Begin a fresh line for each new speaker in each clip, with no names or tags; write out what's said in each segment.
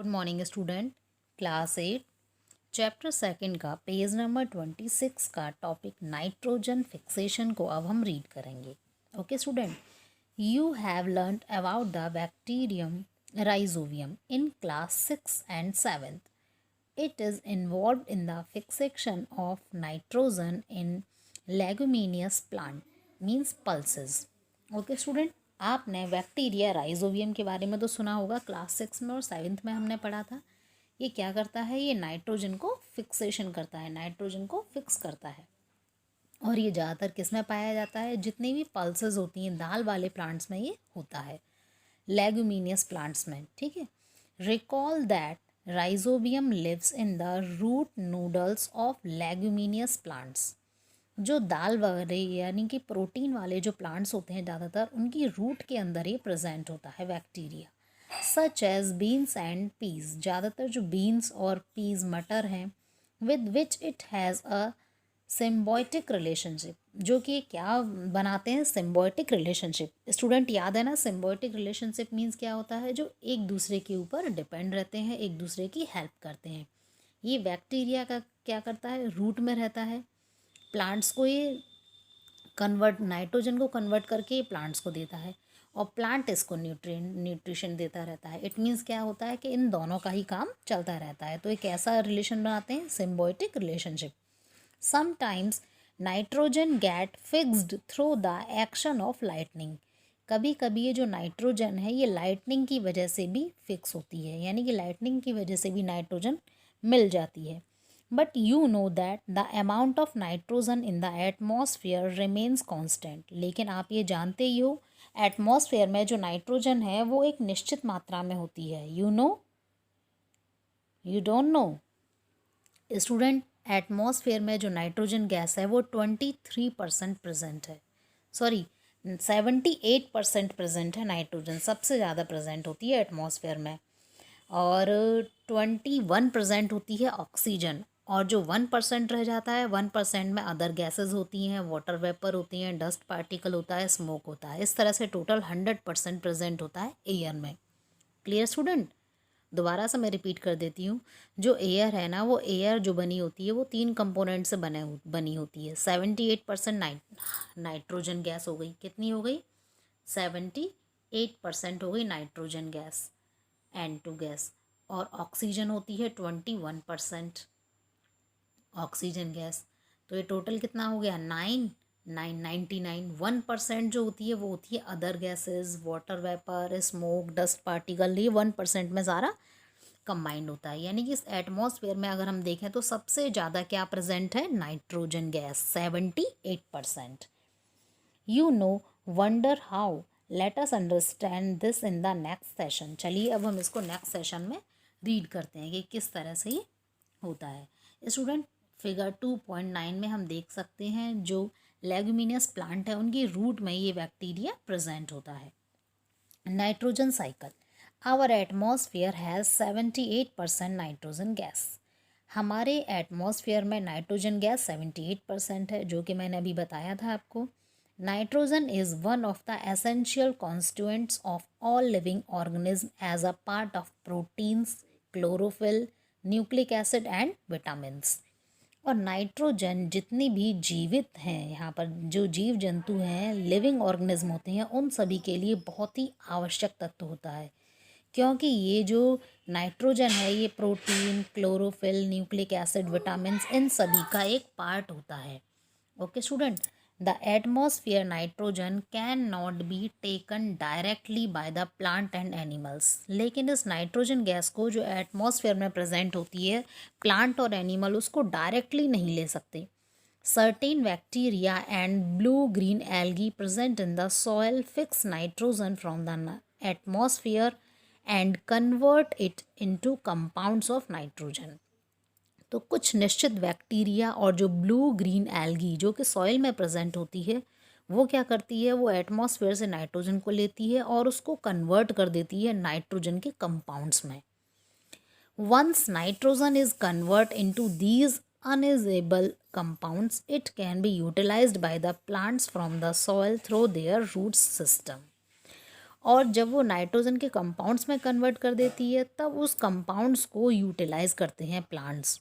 Good morning student. Class 8 chapter second का page number 26 का topic nitrogen fixation को अब हम रीड करेंगे। Okay student, you have learned about the bacterium rhizobium in class 6 and 7th. It is involved in the fixation of nitrogen in leguminous plant, means pulses. Okay student, आपने bacteria rhizobium के बारे में तो सुना होगा, class 6 में और 7th में हमने पढ़ा था। ये क्या करता है? ये नाइट्रोजन को फिक्सेशन करता है, नाइट्रोजन को फिक्स करता है। और ये ज़्यादातर किस में पाया जाता है? जितनी भी पल्सेस होती हैं दाल वाले प्लांट्स में ये होता है, लेगुमिनियस प्लांट्स में। ठीक है, recall that rhizobium lives in the root nodules of leguminous plants. जो दाल वगैरह यानी कि प्रोटीन वाले जो प्लांट्स होते हैं ज़्यादातर उनकी रूट के अंदर ही प्रेजेंट होता है bacteria, such as beans and peas. ज़्यादातर जो बीन्स और पीज मटर हैं, with which it has a symbiotic relationship, जो कि क्या बनाते हैं? Symbiotic relationship. स्टूडेंट याद है ना, सिम्बायोटिक रिलेशनशिप मीन्स क्या होता है? जो एक दूसरे के ऊपर डिपेंड रहते हैं, एक दूसरे की हेल्प करते हैं। ये बैक्टीरिया का क्या करता है? रूट में रहता है, प्लांट्स को ये कन्वर्ट, नाइट्रोजन को कन्वर्ट करके प्लांट्स को देता है और प्लांट इसको न्यूट्रिशन देता रहता है। इट मीन्स क्या होता है कि इन दोनों का ही काम चलता रहता है। तो एक ऐसा रिलेशन बनाते हैं, symbiotic relationship. Sometimes nitrogen get fixed through the action of lightning. कभी कभी ये जो नाइट्रोजन है ये लाइटनिंग की वजह से भी फिक्स होती है, यानी कि लाइटनिंग की वजह से भी नाइट्रोजन मिल जाती है। But you know that the amount of nitrogen in the atmosphere remains constant. लेकिन आप ये जानते ही हो, एटमॉस्फेयर में जो नाइट्रोजन है वो एक निश्चित मात्रा में होती है। You know, you don't know student? Atmosphere में जो नाइट्रोजन गैस है वो 23% प्रेजेंट है, सॉरी 78% प्रेजेंट है। नाइट्रोजन सबसे ज़्यादा प्रेजेंट होती है एटमॉस्फेयर में, और 21% होती है ऑक्सीजन, और जो 1% रह जाता है, 1% में अदर गैसेस होती हैं, वाटर वेपर होती हैं, डस्ट पार्टिकल होता है, स्मोक होता है। इस तरह से टोटल 100% प्रेजेंट होता है एयर में। Clear student? दोबारा से मैं रिपीट कर देती हूँ, जो एयर है ना, वो एयर जो बनी होती है वो 3 कंपोनेंट से बनी होती है। 78% नाइट्रोजन गैस हो गई। कितनी हो गई? 78% हो गई नाइट्रोजन गैस, N2 गैस। और ऑक्सीजन होती है 21% ऑक्सीजन गैस। तो ये टोटल कितना हो गया? 99। 1% जो होती है वो होती है other gases, water vapour, smoke, dust particle. ये 1% में सारा कंबाइंड होता है। यानी कि इस एटमॉस्फेयर में अगर हम देखें तो सबसे ज़्यादा क्या प्रेजेंट है? Nitrogen gas, 78%। You know, wonder how, let us understand this in the next session. चलिए अब हम इसको नेक्स्ट सेशन में रीड करते हैं कि किस तरह से ये होता है। स्टूडेंट, फिगर 2.9 में हम देख सकते हैं जो लेगुमिनियस प्लांट है उनकी रूट में ये बैक्टीरिया प्रेजेंट होता है। Nitrogen cycle. Our atmosphere has 78% nitrogen gas. हमारे एटमॉस्फेयर में नाइट्रोजन गैस 78% है, जो कि मैंने अभी बताया था आपको। Nitrogen is one of the essential constituents of all living organism as a part of proteins, chlorophyll, nucleic acid and vitamins. और नाइट्रोजन जितनी भी जीवित हैं, यहाँ पर जो जीव जंतु हैं, लिविंग ऑर्गेनिज्म होते हैं, उन सभी के लिए बहुत ही आवश्यक तत्व होता है। क्योंकि ये जो नाइट्रोजन है ये protein, chlorophyll, nucleic acid, vitamins, इन सभी का एक पार्ट होता है। Okay student, the atmosphere nitrogen can not be taken directly by the plant and animals. लेकिन इस नाइट्रोजन गैस को जो एटमॉस्फेयर में प्रेजेंट होती है, प्लांट और एनिमल उसको डायरेक्टली नहीं ले सकते। Certain bacteria and blue green algae present in the soil fix nitrogen from the atmosphere and convert it into compounds of nitrogen. तो कुछ निश्चित बैक्टीरिया और जो ब्लू ग्रीन एल्गी जो कि सॉइल में प्रेजेंट होती है, वो क्या करती है? वो एटमॉस्फेयर से नाइट्रोजन को लेती है और उसको कन्वर्ट कर देती है नाइट्रोजन के कंपाउंड्स में। Once nitrogen is convert into these unusable compounds, it can be utilized by the plants from the soil through their root system. और जब वो नाइट्रोजन के कंपाउंड्स में कन्वर्ट कर देती है तब उस कंपाउंड्स को यूटिलाइज करते हैं प्लांट्स,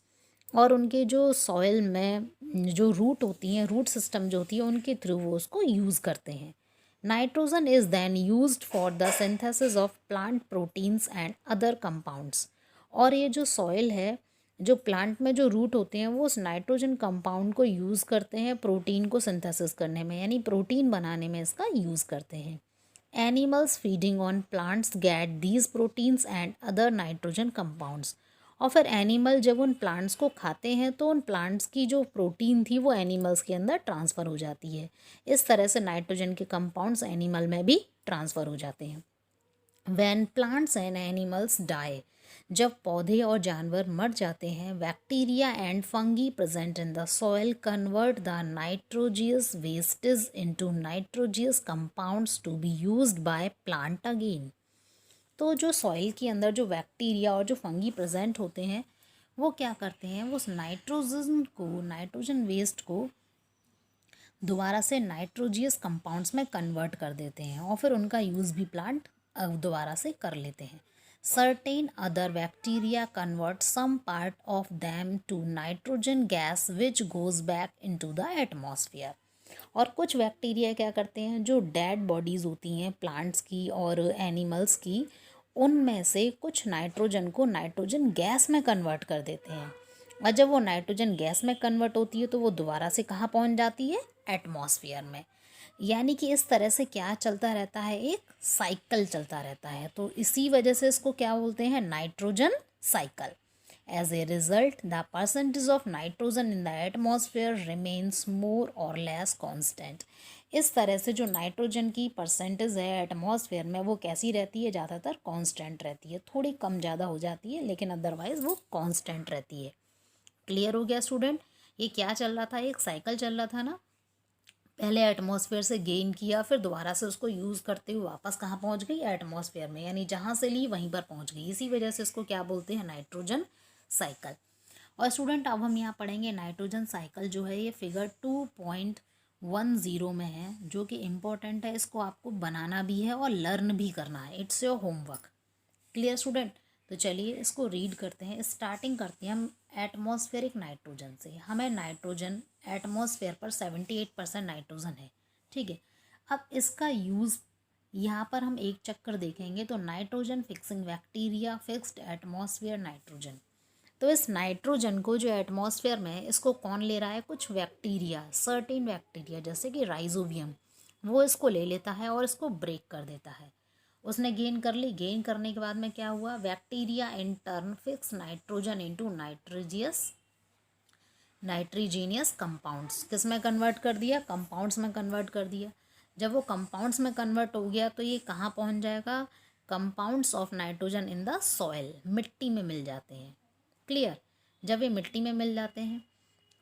और उनके जो सॉइल में जो रूट होती हैं, रूट सिस्टम जो होती है, उनके थ्रू वो उसको यूज़ करते हैं। Nitrogen is then used for the synthesis of plant proteins and other compounds. और ये जो सॉइल है, जो प्लांट में जो रूट होते हैं, वो उस नाइट्रोजन कंपाउंड को यूज़ करते हैं प्रोटीन को सिंथेसिस करने में, यानी प्रोटीन बनाने में इसका यूज़ करते हैं। Animals feeding on plants get these proteins and other nitrogen compounds. और फिर एनिमल जब उन प्लांट्स को खाते हैं तो उन प्लांट्स की जो प्रोटीन थी वो एनिमल्स के अंदर ट्रांसफ़र हो जाती है। इस तरह से नाइट्रोजन के कंपाउंड्स एनिमल में भी ट्रांसफ़र हो जाते हैं। When plants and animals die, जब पौधे और जानवर मर जाते हैं, bacteria and fungi present in the soil convert the nitrogenous wastage into nitrogenous compounds to be used by plant again. तो जो सॉइल के अंदर जो बैक्टीरिया और जो फंगी प्रेजेंट होते हैं, वो क्या करते हैं, वो उस नाइट्रोजन वेस्ट को दोबारा से नाइट्रोजियस कंपाउंड्स में कन्वर्ट कर देते हैं और फिर उनका यूज़ भी प्लांट दोबारा से कर लेते हैं। Certain other bacteria convert some part of them to nitrogen gas which goes back into the atmosphere. और कुछ बैक्टीरिया क्या करते हैं, जो डेड बॉडीज़ होती हैं प्लांट्स की और एनिमल्स की, उनमें से कुछ नाइट्रोजन को नाइट्रोजन गैस में कन्वर्ट कर देते हैं। और जब वो नाइट्रोजन गैस में कन्वर्ट होती है तो वो दोबारा से कहाँ पहुँच जाती है, एटमॉस्फेयर में। यानी कि इस तरह से क्या चलता रहता है, एक साइकिल चलता रहता है। तो इसी वजह से इसको क्या बोलते हैं, nitrogen cycle. As a result the percentage of nitrogen in the atmosphere remains more or less constant. इस तरह से जो नाइट्रोजन की परसेंटेज है एटमॉस्फेयर में वो कैसी रहती है, ज़्यादातर कांस्टेंट रहती है, थोड़ी कम ज़्यादा हो जाती है लेकिन अदरवाइज़ वो कांस्टेंट रहती है। क्लियर हो गया स्टूडेंट। ये क्या चल रहा था, एक साइकिल चल रहा था ना, पहले एटमॉस्फेयर से गेन किया, फिर दोबारा से उसको यूज़ करते हुए वापस कहाँ पहुँच गई, एटमॉस्फेयर में, यानी जहाँ से ली वहीं पर पहुँच गई। इसी वजह से इसको क्या बोलते हैं, नाइट्रोजन साइकिल। और स्टूडेंट अब हम यहाँ पढ़ेंगे नाइट्रोजन साइकिल जो है ये फिगर 2.10 में है, जो कि इम्पोर्टेंट है। इसको आपको बनाना भी है और लर्न भी करना है, it's your homework. Clear student. तो चलिए इसको रीड करते हैं। स्टार्टिंग करते हैं हम एटमॉस्फेरिक नाइट्रोजन से। हमें नाइट्रोजन एटमॉस्फेयर पर 78% नाइट्रोजन है, ठीक है। अब इसका यूज़ यहाँ पर हम एक चक्कर देखेंगे तो nitrogen fixing bacteria fixed atmosphere nitrogen. तो इस नाइट्रोजन को जो एटमॉस्फेयर में है इसको कौन ले रहा है, कुछ बैक्टीरिया, सर्टेन बैक्टीरिया जैसे कि राइजोबियम, वो इसको ले लेता है और इसको ब्रेक कर देता है। उसने गेन कर ली, गेन करने के बाद में क्या हुआ, bacteria in turn fix nitrogen into nitrogenous compounds. किस में कन्वर्ट कर दिया, कंपाउंड्स में कन्वर्ट कर दिया। जब वो कंपाउंड्स में कन्वर्ट हो गया तो ये कहाँ पहुँच जाएगा, compounds of nitrogen in the soil, मिट्टी में मिल जाते हैं। क्लियर। जब ये मिट्टी में मिल जाते हैं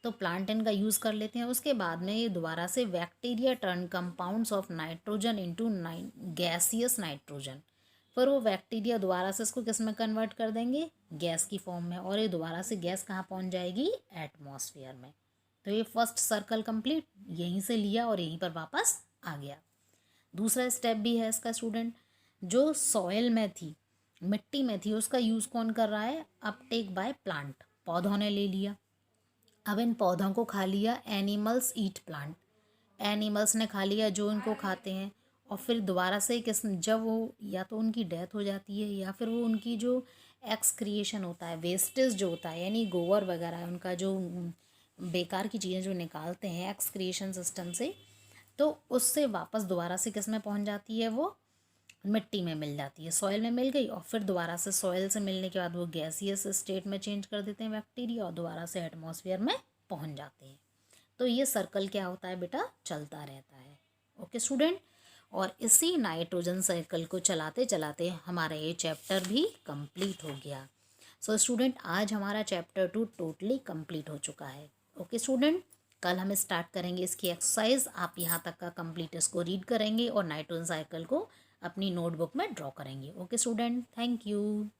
तो प्लांट इनका यूज़ कर लेते हैं। उसके बाद में ये दोबारा से bacteria turn compounds of nitrogen into gaseous nitrogen. फिर वो बैक्टीरिया दोबारा से इसको किस में कन्वर्ट कर देंगे, गैस की फॉर्म में, और ये दोबारा से गैस कहाँ पहुँच जाएगी, एटमॉस्फेयर में। तो ये फर्स्ट सर्कल कंप्लीट, यहीं से लिया और यहीं पर वापस आ गया। दूसरा स्टेप भी है इसका स्टूडेंट, जो सॉइल में थी, मिट्टी में थी, उसका यूज़ कौन कर रहा है, अपटेक बाय प्लांट, पौधों ने ले लिया। अब इन पौधों को खा लिया, एनिमल्स ईट प्लांट, एनिमल्स ने खा लिया जो इनको खाते हैं। और फिर दोबारा से जब वो या तो उनकी डेथ हो जाती है या फिर वो उनकी जो एक्सक्रिएशन होता है, वेस्टेज जो होता है, यानी गोबर वगैरह उनका जो बेकार की चीज़ें जो निकालते हैं एक्सक्रिएशन सिस्टम से, तो उससे वापस दोबारा से किस में पहुंच जाती है, वो मिट्टी में मिल जाती है, सॉइल में मिल गई। और फिर दोबारा से सॉइल से मिलने के बाद वो गैसियस स्टेट में चेंज कर देते हैं बैक्टीरिया और दोबारा से एटमॉस्फेयर में पहुंच जाते हैं। तो ये सर्कल क्या होता है बेटा, चलता रहता है। Okay student. और इसी नाइट्रोजन साइकिल को चलाते चलाते हमारा ये चैप्टर भी कंप्लीट हो गया। सो स्टूडेंट आज हमारा चैप्टर 2 टोटली कंप्लीट हो चुका है। Okay student. कल हम स्टार्ट करेंगे इसकी एक्सरसाइज। आप यहाँ तक का कंप्लीट इसको रीड करेंगे और नाइट्रोजन साइकिल को अपनी नोटबुक में ड्रॉ करेंगे। Okay student, thank you.